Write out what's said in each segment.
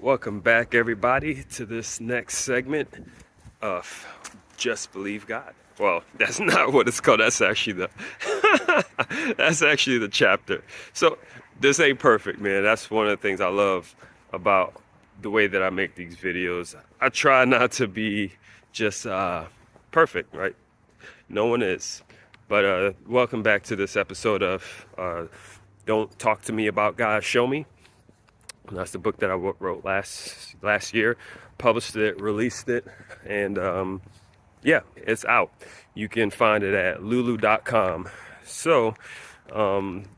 Welcome back, everybody, to this next segment of Just Believe God. Well, that's not what it's called. That's actually the chapter. So this ain't perfect, man. That's one of the things I love about the way that I make these videos. I try not to be just perfect, right? No one is. But welcome back to this episode of Don't Talk to Me About God, Show Me. And that's the book that I wrote last year, published it, released it, and yeah, it's out. You can find it at lulu.com. So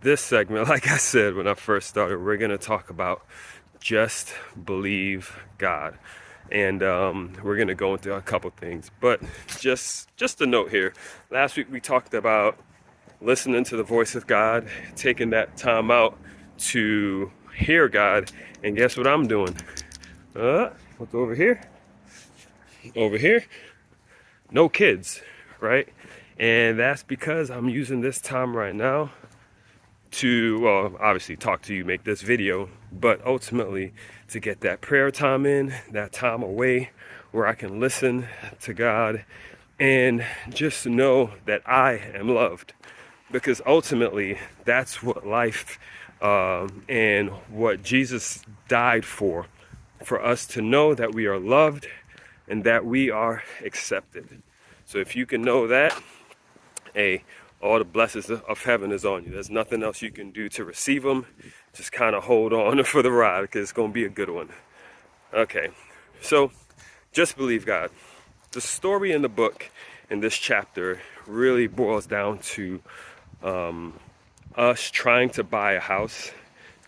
this segment, like I said when I first started, we're going to talk about just believe God. And we're going to go into a couple things. But just a note here. Last week we talked about listening to the voice of God, taking that time out to hear God. And guess what I'm doing? Look over here. Over here. No kids, right? And that's because I'm using this time right now to, well, obviously talk to you, make this video, but ultimately to get that prayer time in, that time away where I can listen to God and just know that I am loved. Because ultimately, that's what life and what Jesus died for us to know that we are loved and that we are accepted. So if you can know that, hey, all the blessings of heaven is on you. There's nothing else you can do to receive them. Just kind of hold on for the ride because it's going to be a good one. Okay, so just believe God. The story in the book, in this chapter, really boils down to us trying to buy a house,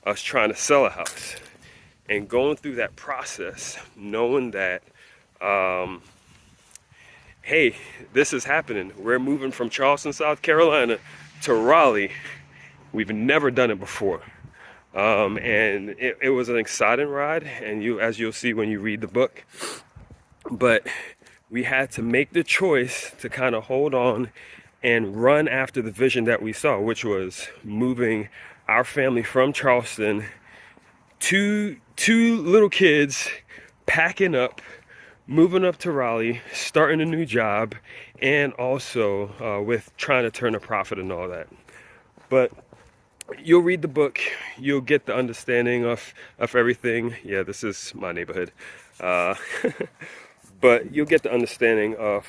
us trying to sell a house, and going through that process, knowing that, hey, this is happening. We're moving from Charleston, South Carolina to Raleigh. We've never done it before. And it was an exciting ride, and as you'll see when you read the book. But we had to make the choice to kind of hold on and run after the vision that we saw, which was moving our family from Charleston, two little kids, packing up, moving up to Raleigh, starting a new job, and also with trying to turn a profit and all that. But you'll read the book, you'll get the understanding of everything. Yeah, this is my neighborhood. But you'll get the understanding of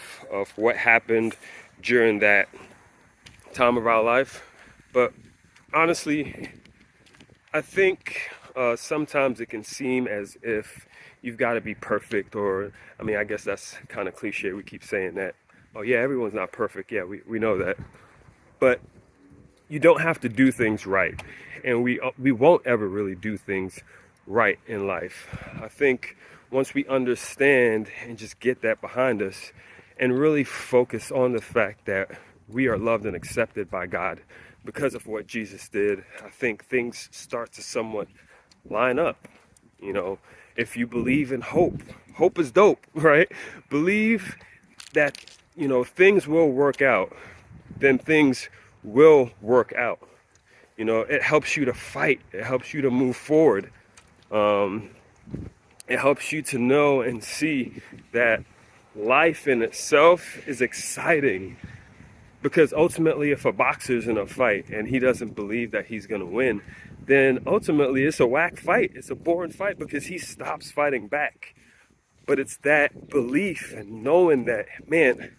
what happened during that time of our life. But honestly, I think sometimes it can seem as if you've got to be perfect, or, I mean, I guess that's kind of cliche. We keep saying that. Oh yeah, everyone's not perfect. Yeah, we know that. But you don't have to do things right. And we won't ever really do things right in life. I think once we understand and just get that behind us and really focus on the fact that we are loved and accepted by God because of what Jesus did, I think things start to somewhat line up. You know, if you believe in hope, hope is dope, right? Believe that, you know, things will work out, then things will work out. You know, it helps you to fight. It helps you to move forward. It helps you to know and see that life in itself is exciting. Because ultimately, if a boxer's in a fight and he doesn't believe that he's going to win, then ultimately it's a whack fight. It's a boring fight because he stops fighting back. But it's that belief and knowing that, man,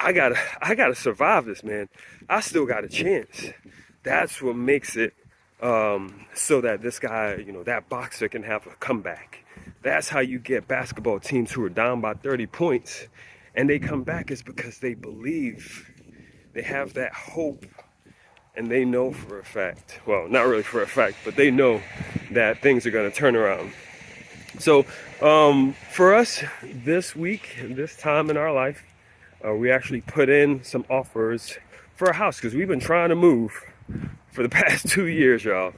I gotta survive this, man. I still got a chance. That's what makes it so that this guy, you know, that boxer can have a comeback. That's how you get basketball teams who are down by 30 points and they come back, is because they believe. They have that hope, and they know for a fact, well, not really for a fact, but they know that things are going to turn around. So for us this week, this time in our life, we actually put in some offers for a house because we've been trying to move for the past 2 years, y'all.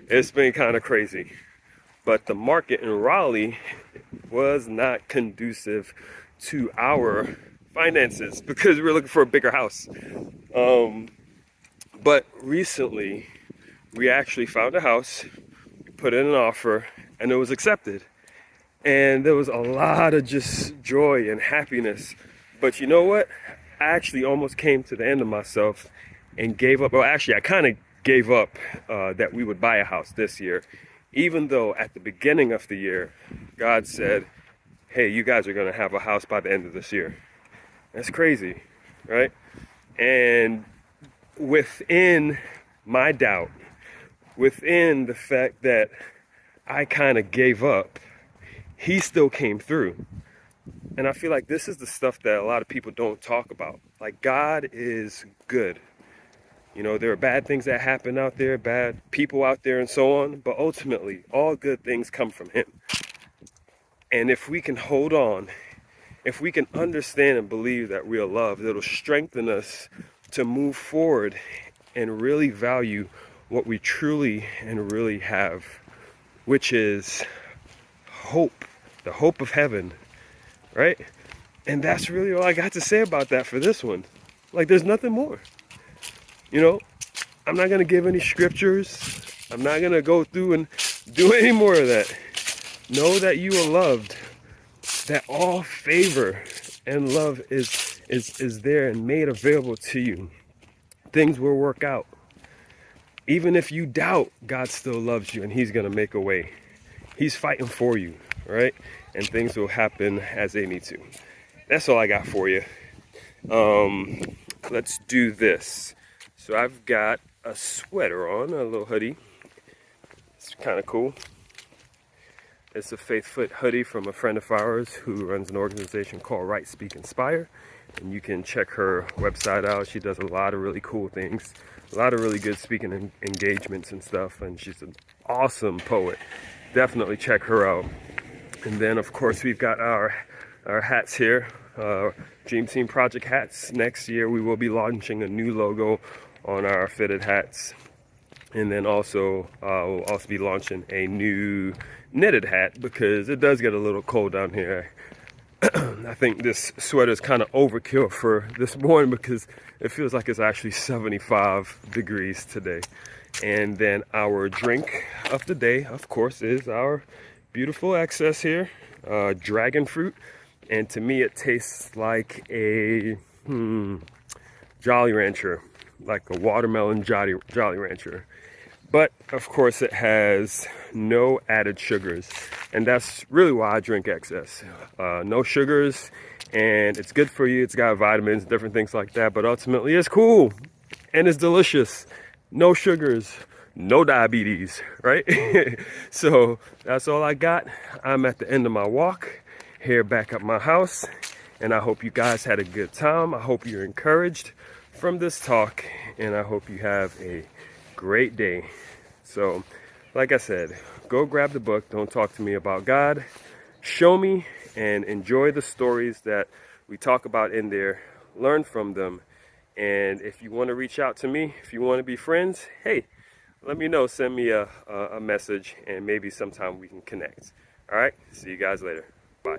It's been kind of crazy. But the market in Raleigh was not conducive to our finances because we're looking for a bigger house. But recently, we actually found a house, we put in an offer, and it was accepted. And there was a lot of just joy and happiness. But you know what? I actually almost came to the end of myself and gave up. Well, actually, I kind of gave up that we would buy a house this year, even though at the beginning of the year, God said, hey, you guys are going to have a house by the end of this year. That's crazy, right? And within my doubt, within the fact that I kind of gave up, he still came through. And I feel like this is the stuff that a lot of people don't talk about. Like, God is good. You know, there are bad things that happen out there, bad people out there and so on, but ultimately all good things come from him. And if we can hold on, if we can understand and believe that we are loved, it'll strengthen us to move forward and really value what we truly and really have, which is hope, the hope of heaven, right? And that's really all I got to say about that for this one. Like, there's nothing more. You know, I'm not going to give any scriptures. I'm not going to go through and do any more of that. Know that you are loved, that all favor and love is there and made available to you. Things will work out. Even if you doubt, God still loves you and he's going to make a way. He's fighting for you, right? And things will happen as they need to. That's all I got for you. Let's do this. So I've got a sweater on, a little hoodie. It's kind of cool. It's a Faith Foot hoodie from a friend of ours who runs an organization called Write, Speak, Inspire. And you can check her website out. She does a lot of really cool things, a lot of really good speaking engagements and stuff. And she's an awesome poet. Definitely check her out. And then, of course, we've got our hats here, Dream Team Project hats. Next year, we will be launching a new logo on our fitted hats. And then also, we'll also be launching a new knitted hat because it does get a little cold down here. I think this sweater is kind of overkill for this morning because it feels like it's actually 75 degrees today. And then our drink of the day, of course, is our beautiful excess here, dragon fruit. And to me, it tastes like a Jolly Rancher, like a watermelon Jolly Rancher. But of course it has no added sugars, and that's really why I drink excess. No sugars, and it's good for you. It's got vitamins, different things like that, but ultimately it's cool and it's delicious. No sugars, no diabetes, right? So that's all I got. I'm at the end of my walk here back at my house, and I hope you guys had a good time. I hope you're encouraged from this talk, and I hope you have a great day. So, like I said, go grab the book. Don't talk to me about God. Show me and enjoy the stories that we talk about in there. Learn from them. And if you want to reach out to me, if you want to be friends, hey, let me know. Send me a message, and maybe sometime we can connect. All right? See you guys later. Bye.